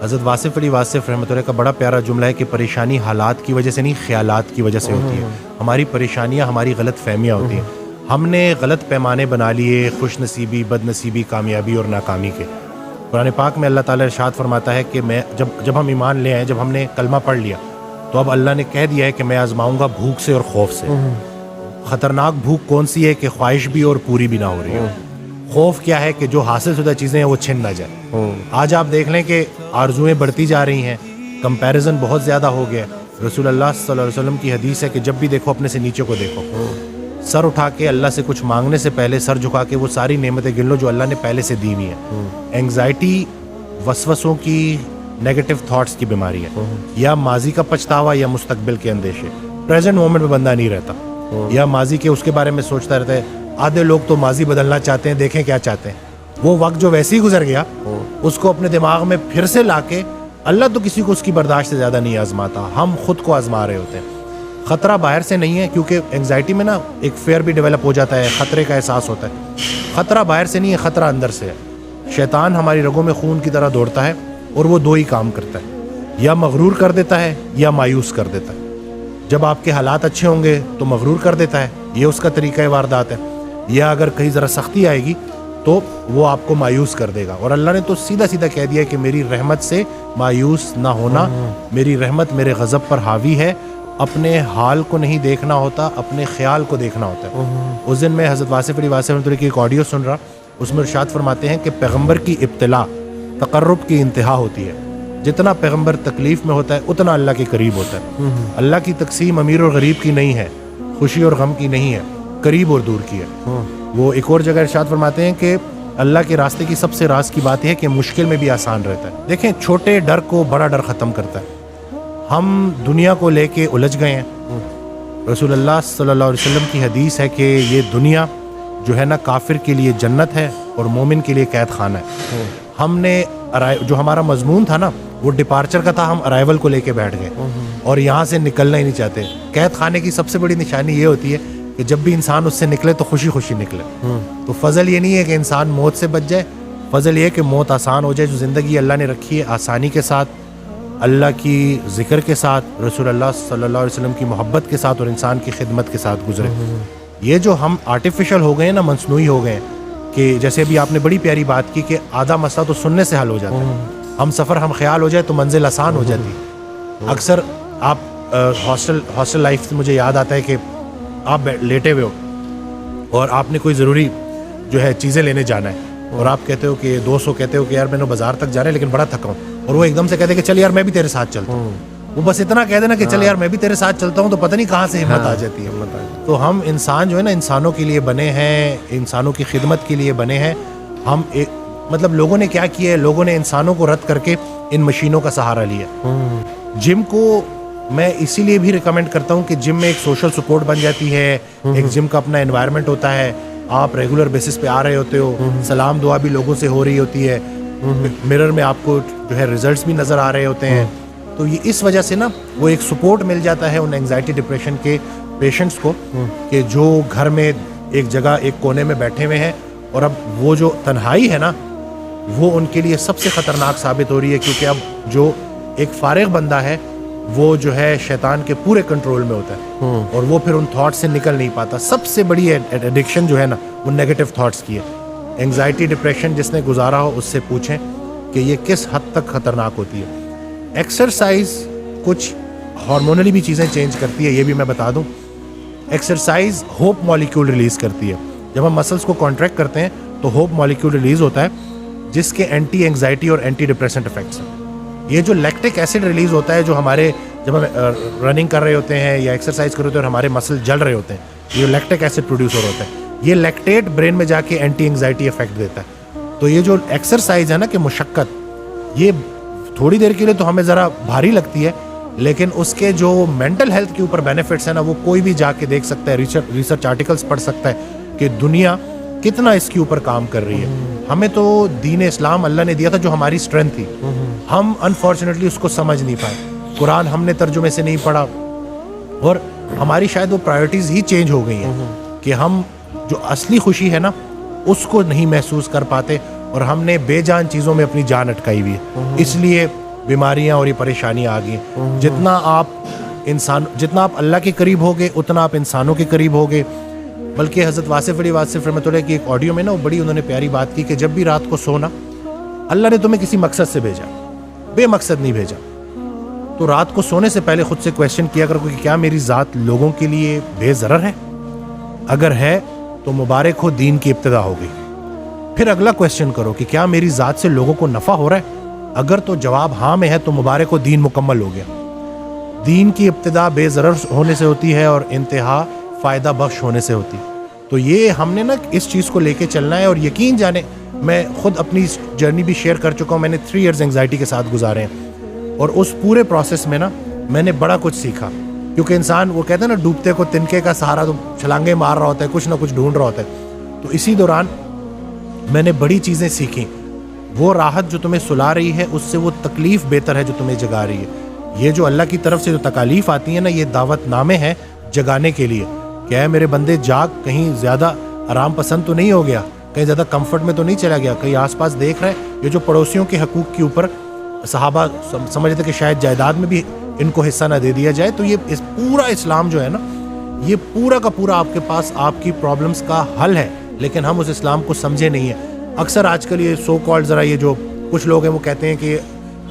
حضرت واصف علی واصف رحمۃ اللہ کا بڑا پیارا جملہ ہے کہ پریشانی حالات کی وجہ سے نہیں، خیالات کی وجہ سے ہوتی ہے. ہماری پریشانیاں ہماری غلط فہمیاں ہوتی ہیں. ہم نے غلط پیمانے بنا لیے خوش نصیبی، بد نصیبی، کامیابی اور ناکامی کے. قرآن پاک میں اللہ تعالیٰ ارشاد فرماتا ہے کہ میں جب ہم ایمان لے آئے، جب ہم نے کلمہ پڑھ لیا تو اب اللہ نے کہہ دیا ہے کہ میں آزماؤں گا بھوک سے اور خوف سے. خطرناک بھوک کون سی ہے کہ خواہش بھی اور پوری بھی نہ ہو رہی ہے. خوف کیا ہے کہ جو حاصل شدہ چیزیں ہیں وہ چھن نہ جائے. آج آپ دیکھ لیں کہ آرزویں بڑھتی جا رہی ہیں، کمپیریزن بہت زیادہ ہو گیا. رسول اللہ صلی اللہ علیہ وسلم کی حدیث ہے کہ جب بھی دیکھو اپنے سے نیچے کو دیکھو. سر اٹھا کے اللہ سے کچھ مانگنے سے پہلے سر جھکا کے وہ ساری نعمتیں گن لو جو اللہ نے پہلے سے دی ہوئی ہیں. اینگزائٹی وسوسوں کی، نیگیٹو تھاٹس کی بیماری ہے. یا ماضی کا پچھتاوا یا مستقبل کے اندیشے. پریزنٹ مومنٹ میں بندہ نہیں رہتا، یا ماضی کے اس کے بارے میں سوچتا رہتا ہے. آدھے لوگ تو ماضی بدلنا چاہتے ہیں، دیکھیں کیا چاہتے ہیں. وہ وقت جو ویسے ہی گزر گیا اس کو اپنے دماغ میں پھر سے لا کے، اللہ تو کسی کو اس کی برداشت سے زیادہ نہیں آزماتا، ہم خود کو آزما رہے ہوتے ہیں. خطرہ باہر سے نہیں ہے، کیونکہ انگزائٹی میں نا ایک فیئر بھی ڈیولپ ہو جاتا ہے، خطرے کا احساس ہوتا ہے. خطرہ باہر سے نہیں ہے، خطرہ اندر سے ہے. شیطان ہماری رگوں میں خون کی طرح دوڑتا ہے اور وہ دو ہی کام کرتا ہے، یا مغرور کر دیتا ہے یا مایوس کر دیتا ہے. جب آپ کے حالات اچھے ہوں گے تو مغرور کر دیتا ہے، یہ اس کا طریقہ واردات ہے. یا اگر کہیں ذرا سختی آئے گی تو وہ آپ کو مایوس کر دے گا. اور اللہ نے تو سیدھا سیدھا کہہ دیا کہ میری رحمت سے مایوس نہ ہونا، میری رحمت میرے غضب پر حاوی ہے. اپنے حال کو نہیں دیکھنا ہوتا، اپنے خیال کو دیکھنا ہوتا ہے. اس دن میں حضرت واصف علی واصف رحمۃ اللہ کی ایک آڈیو سن رہا، اس میں ارشاد فرماتے ہیں کہ پیغمبر کی ابتلا تقرب کی انتہا ہوتی ہے. جتنا پیغمبر تکلیف میں ہوتا ہے اتنا اللہ کے قریب ہوتا ہے. اللہ کی تقسیم امیر اور غریب کی نہیں ہے، خوشی اور غم کی نہیں ہے، قریب اور دور کی ہے. وہ ایک اور جگہ ارشاد فرماتے ہیں کہ اللہ کے راستے کی سب سے راز کی بات ہے کہ مشکل میں بھی آسان رہتا ہے. دیکھیں، چھوٹے ڈر کو بڑا ڈر ختم کرتا ہے. ہم دنیا کو لے کے الجھ گئے ہیں. رسول اللہ صلی اللہ علیہ وسلم کی حدیث ہے کہ یہ دنیا جو ہے نا کافر کے لیے جنت ہے اور مومن کے لیے قید خانہ ہے. ہم نے جو ہمارا مضمون تھا نا وہ ڈپارچر کا تھا، ہم ارائیول کو لے کے بیٹھ گئے اور یہاں سے نکلنا ہی نہیں چاہتے. قید خانے کی سب سے بڑی نشانی یہ ہوتی ہے کہ جب بھی انسان اس سے نکلے تو خوشی خوشی نکلے. تو فضل یہ نہیں ہے کہ انسان موت سے بچ جائے، فضل یہ ہے کہ موت آسان ہو جائے. جو زندگی اللہ نے رکھی ہے آسانی کے ساتھ، اللہ کی ذکر کے ساتھ، رسول اللہ صلی اللہ علیہ وسلم کی محبت کے ساتھ اور انسان کی خدمت کے ساتھ گزرے. یہ جو ہم آرٹیفیشل ہو گئے ہیں نا، مصنوعی ہو گئے ہیں، کہ جیسے ابھی آپ نے بڑی پیاری بات کی کہ آدھا مسئلہ تو سننے سے حل ہو جاتا ہے. ہم سفر ہم خیال ہو جائے تو منزل آسان ہو جاتی ہے. اکثر آپ ہاسٹل لائف سے مجھے یاد آتا ہے کہ آپ لیٹے ہوئے ہو اور آپ نے کوئی ضروری جو ہے چیزیں لینے جانا ہے اور آپ کہتے ہو کہ دوست کو کہتے ہو کہ یار میں نے بازار تک جانا ہے لیکن بڑا تھکا ہوں، اور وہ ایک دم سے کہتے ہیں کہ چل یار میں بھی تیرے ساتھ چلتا ہوں. وہ بس اتنا کہہ دینا کہ چل یار میں بھی تیرے ساتھ چلتا ہوں تو پتہ نہیں کہاں سے ہمت آ جاتی ہے. تو ہم انسان جو ہے نا انسانوں کے لیے بنے ہیں، انسانوں کی خدمت کے لیے بنے ہیں. ہم مطلب لوگوں نے کیا کیا ہے، لوگوں نے انسانوں کو رد کر کے ان مشینوں کا سہارا لیا. جم کو میں اسی لیے بھی ریکمینڈ کرتا ہوں کہ جم میں ایک سوشل سپورٹ بن جاتی ہے. ایک جم کا اپنا انوائرمنٹ ہوتا ہے، آپ ریگولر بیسس پہ آ رہے ہوتے ہو، سلام دعا بھی لوگوں سے ہو رہی ہوتی ہے، مرر میں آپ کو جو ہے ریزلٹس بھی نظر آ رہے ہوتے ہیں. تو یہ اس وجہ سے نا وہ ایک سپورٹ مل جاتا ہے ان اینگزائٹی ڈپریشن کے پیشنٹس کو کہ جو گھر میں ایک جگہ ایک کونے میں بیٹھے ہوئے ہیں. اور اب وہ جو تنہائی ہے نا وہ ان کے لیے سب سے خطرناک ثابت ہو رہی ہے، کیونکہ اب جو ایک فارغ بندہ ہے وہ جو ہے شیطان کے پورے کنٹرول میں ہوتا ہے اور وہ پھر ان تھاٹس سے نکل نہیں پاتا. سب سے بڑی ایڈکشن جو ہے نا وہ نیگیٹو تھاٹس کی ہے. اینگزائٹی ڈپریشن جس نے گزارا ہو اس سے پوچھیں کہ یہ کس حد تک خطرناک ہوتی ہے. ایکسرسائز کچھ ہارمونلی بھی چیزیں چینج کرتی ہے، یہ بھی میں بتا دوں. ایکسرسائز ہوپ مالیکیول ریلیز کرتی ہے. جب ہم مسلس کو کانٹریکٹ کرتے ہیں تو ہوپ مالیکیول ریلیز ہوتا ہے جس کے اینٹی اینگزائٹی اور اینٹی ڈپریسنٹ افیکٹس ہیں. یہ جو لیکٹک ایسڈ ریلیز ہوتا ہے جو ہمارے جب ہم رننگ کر رہے ہوتے ہیں یا ایکسرسائز کر رہے ہوتے ہیں اور ہمارے مسل جل رہے ہوتے ہیں، یہ لیکٹک ایسڈ پروڈیوس ہو رہا ہوتا ہے. یہ لیکٹیٹ برین میں جا کے اینٹی اینگزائٹی افیکٹ دیتا ہے. تو یہ جو ایکسرسائز ہے نا کہ مشقت، یہ تھوڑی دیر کے لیے تو ہمیں ذرا بھاری لگتی ہے لیکن اس کے جو مینٹل ہیلتھ کے اوپر بینیفٹس ہیں نا وہ کوئی بھی جا کے دیکھ سکتا ہے، ریسرچ آرٹیکلس پڑھ سکتا ہے کہ دنیا کتنا اس کے اوپر کام کر رہی ہے. ہمیں تو دین اسلام اللہ نے دیا تھا جو ہماری اسٹرینتھ تھی، ہم انفارچونیٹلی اس کو سمجھ نہیں پائے. قرآن ہم نے ترجمے سے نہیں پڑھا اور ہماری شاید وہ پرائیورٹیز ہی چینج ہو گئی ہیں کہ ہم جو اصلی خوشی ہے نا اس کو نہیں محسوس کر پاتے اور ہم نے بے جان چیزوں میں اپنی جان اٹکائی ہوئی ہے. اس لیے بیماریاں اور یہ پریشانیاں آ گئی ہیں. جتنا آپ اللہ کے قریب ہوگے اتنا آپ انسانوں کے قریب ہوگے. بلکہ حضرت واصف علی واصف رحمۃ اللہ کی ایک آڈیو میں نا بڑی انہوں نے پیاری بات کی کہ جب بھی رات کو سونا اللہ نے تمہیں کسی مقصد سے بھیجا, بے مقصد نہیں بھیجا. تو رات کو سونے سے پہلے خود سے کویشچن کیا کرو کہ کیا میری ذات لوگوں کے لیے بے ضرر ہے؟ اگر ہے تو مبارک ہو, دین کی ابتدا ہو گئی. پھر اگلا کویشچن کرو کہ کیا میری ذات سے لوگوں کو نفع ہو رہا ہے؟ اگر تو جواب ہاں میں ہے تو مبارک ہو, دین مکمل ہو گیا. دین کی ابتدا بے ضرر ہونے سے ہوتی ہے اور انتہا فائدہ بخش ہونے سے ہوتی. تو یہ ہم نے نا اس چیز کو لے کے چلنا ہے. اور یقین جانے میں خود اپنی جرنی بھی شیئر کر چکا ہوں. میں نے 3 ایئرز انگزائٹی کے ساتھ گزارے ہیں اور اس پورے پروسیس میں نا میں نے بڑا کچھ سیکھا. کیونکہ انسان وہ کہتے ہیں نا ڈوبتے کو تنکے کا سہارا, تو چھلانگیں مار رہا ہوتا ہے, کچھ نہ کچھ ڈھونڈ رہا ہوتا ہے. تو اسی دوران میں نے بڑی چیزیں سیکھیں. وہ راحت جو تمہیں سلا رہی ہے اس سے وہ تکلیف بہتر ہے جو تمہیں جگا رہی ہے. یہ جو اللہ کی طرف سے جو تکالیف آتی ہیں نا, یہ دعوت نامے ہیں جگانے کے لیے. کیا ہے میرے بندے جاگ, کہیں زیادہ آرام پسند تو نہیں ہو گیا, کہیں زیادہ کمفرٹ میں تو نہیں چلا گیا, کہیں آس پاس دیکھ رہے یہ جو پڑوسیوں کے حقوق کے اوپر صحابہ سمجھتے کہ شاید جائیداد میں بھی ان کو حصہ نہ دے دیا جائے. تو یہ پورا اسلام جو ہے نا, یہ پورا کا پورا آپ کے پاس آپ کی پرابلمس کا حل ہے. لیکن ہم اس اسلام کو سمجھے نہیں ہیں. اکثر آج کل یہ سو کالڈ ذرا یہ جو کچھ لوگ ہیں وہ کہتے ہیں کہ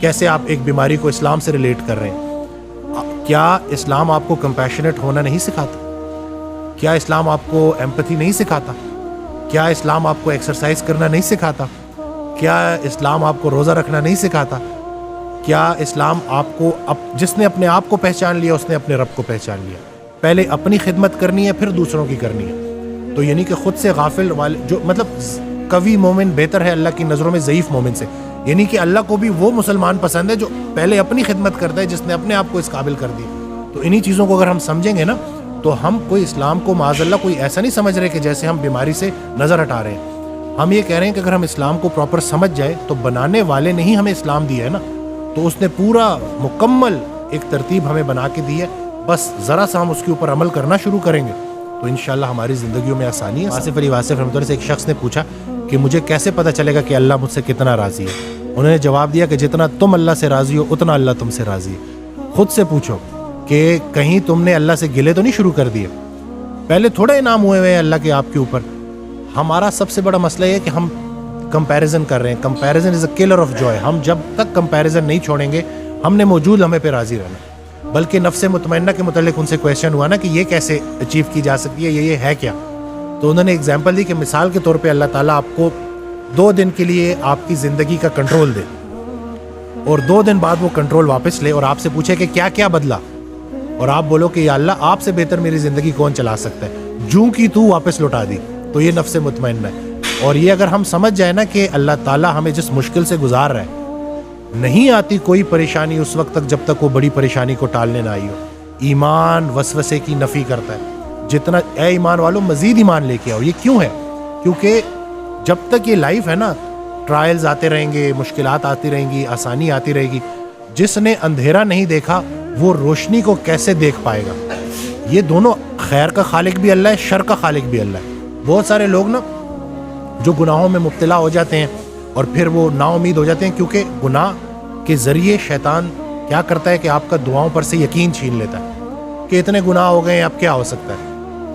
کیسے آپ ایک بیماری کو اسلام سے ریلیٹ کر رہے ہیں. کیا اسلام آپ کو کمپیشنیٹ ہونا نہیں سکھاتا؟ کیا اسلام آپ کو ایمپتھی نہیں سکھاتا؟ کیا اسلام آپ کو ایکسرسائز کرنا نہیں سکھاتا؟ کیا اسلام آپ کو روزہ رکھنا نہیں سکھاتا؟ کیا اسلام آپ کو جس نے اپنے آپ کو پہچان لیا اس نے اپنے رب کو پہچان لیا. پہلے اپنی خدمت کرنی ہے پھر دوسروں کی کرنی ہے. تو یعنی کہ خود سے غافل والے جو مطلب قوی مومن بہتر ہے اللہ کی نظروں میں ضعیف مومن سے. یعنی کہ اللہ کو بھی وہ مسلمان پسند ہے جو پہلے اپنی خدمت کرتا ہے, جس نے اپنے آپ کو اس قابل کر دی. تو انہی چیزوں کو اگر ہم سمجھیں گے نا تو ہم کوئی اسلام کو معاذ اللہ کوئی ایسا نہیں سمجھ رہے کہ جیسے ہم بیماری سے نظر ہٹا رہے ہیں. ہم یہ کہہ رہے ہیں کہ اگر ہم اسلام کو پراپر سمجھ جائے تو بنانے والے نے ہی ہمیں اسلام دیا ہے نا, تو اس نے پورا مکمل ایک ترتیب ہمیں بنا کے دی ہے. بس ذرا سا ہم اس کے اوپر عمل کرنا شروع کریں گے تو انشاءاللہ ہماری زندگیوں میں آسانی ہے. واصف علی واصف رحمۃ اللہ سے ایک شخص نے پوچھا کہ مجھے کیسے پتہ چلے گا کہ اللہ مجھ سے کتنا راضی ہے؟ انہوں نے جواب دیا کہ جتنا تم اللہ سے راضی ہو اتنا اللہ تم سے راضی ہے. خود سے پوچھو کہ کہیں تم نے اللہ سے گلے تو نہیں شروع کر دیے؟ پہلے تھوڑا انعام ہوئے ہیں اللہ کے آپ کے اوپر. ہمارا سب سے بڑا مسئلہ یہ ہے کہ ہم کمپیریزن کر رہے ہیں. Comparison is a colour of joy. ہم جب تک کمپیریزن نہیں چھوڑیں گے ہم نے موجود لمحے پہ راضی رہنا. بلکہ نفس مطمئنہ کے متعلق ان سے کویشچن ہوا نا کہ یہ کیسے اچیو کی جا سکتی ہے, یہ ہے کیا؟ تو انہوں نے ایگزامپل دی کہ مثال کے طور پہ اللہ تعالیٰ آپ کو 2 دن کے لیے آپ کی زندگی کا کنٹرول دے اور 2 دن بعد وہ کنٹرول واپس لے اور آپ سے پوچھے کہ کیا کیا بدلا, اور آپ بولو کہ یا اللہ آپ سے بہتر میری زندگی کون چلا سکتا ہے, جوں کی تو واپس لوٹا دی. تو یہ نفس مطمئنہ ہے. اور یہ اگر ہم سمجھ جائیں نا کہ اللہ تعالیٰ ہمیں جس مشکل سے گزار رہا ہے, نہیں آتی کوئی پریشانی اس وقت تک جب تک وہ بڑی پریشانی کو ٹالنے نہ آئی ہو. ایمان وسوسے کی نفی کرتا ہے. جتنا اے ایمان والوں مزید ایمان لے کے آؤ. یہ کیوں ہے؟ کیونکہ جب تک یہ لائف ہے نا, ٹرائلز آتے رہیں گے, مشکلات آتی رہیں گی, آسانی آتی رہے گی. جس نے اندھیرا نہیں دیکھا وہ روشنی کو کیسے دیکھ پائے گا؟ یہ دونوں, خیر کا خالق بھی اللہ ہے, شر کا خالق بھی اللہ ہے. بہت سارے لوگ نا جو گناہوں میں مبتلا ہو جاتے ہیں اور پھر وہ نا امید ہو جاتے ہیں, کیونکہ گناہ کے ذریعے شیطان کیا کرتا ہے کہ آپ کا دعاؤں پر سے یقین چھین لیتا ہے کہ اتنے گناہ ہو گئے ہیں اب کیا ہو سکتا ہے.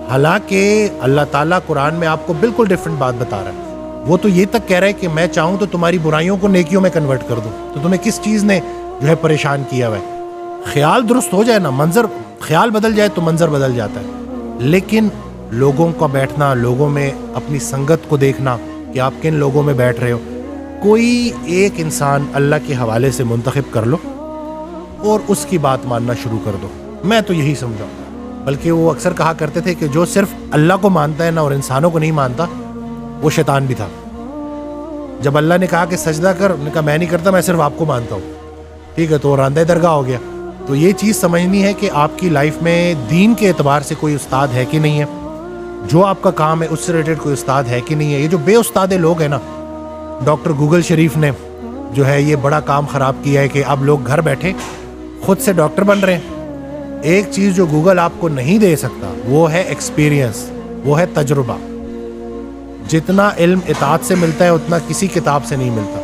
حالانکہ اللہ تعالیٰ قرآن میں آپ کو بالکل ڈیفرنٹ بات بتا رہا ہے. وہ تو یہ تک کہہ رہا ہے کہ میں چاہوں تو تمہاری برائیوں کو نیکیوں میں کنورٹ کر دوں. تو تمہیں کس چیز نے جو ہے پریشان کیا ہوا ہے؟ خیال درست ہو جائے نا, منظر خیال بدل جائے تو منظر بدل جاتا ہے. لیکن لوگوں کا بیٹھنا, لوگوں میں اپنی سنگت کو دیکھنا کہ آپ کن لوگوں میں بیٹھ رہے ہو, کوئی ایک انسان اللہ کے حوالے سے منتخب کر لو اور اس کی بات ماننا شروع کر دو. میں تو یہی سمجھا. بلکہ وہ اکثر کہا کرتے تھے کہ جو صرف اللہ کو مانتا ہے نا اور انسانوں کو نہیں مانتا وہ شیطان بھی تھا. جب اللہ نے کہا کہ سجدہ کر, نے کہا میں نہیں کرتا, میں صرف آپ کو مانتا ہوں. ٹھیک ہے, تو راندہ درگاہ ہو گیا. تو یہ چیز سمجھنی ہے کہ آپ کی لائف میں دین کے اعتبار سے کوئی استاد ہے کہ نہیں ہے, جو آپ کا کام ہے اس سے ریلیٹڈ کوئی استاد ہے کہ نہیں ہے. یہ جو بے استاد لوگ ہیں نا, ڈاکٹر گوگل شریف نے جو ہے یہ بڑا کام خراب کیا ہے کہ اب لوگ گھر بیٹھے خود سے ڈاکٹر بن رہے ہیں. ایک چیز جو گوگل آپ کو نہیں دے سکتا وہ ہے ایکسپیرینس, وہ ہے تجربہ. جتنا علم اطاعت سے ملتا ہے اتنا کسی کتاب سے نہیں ملتا.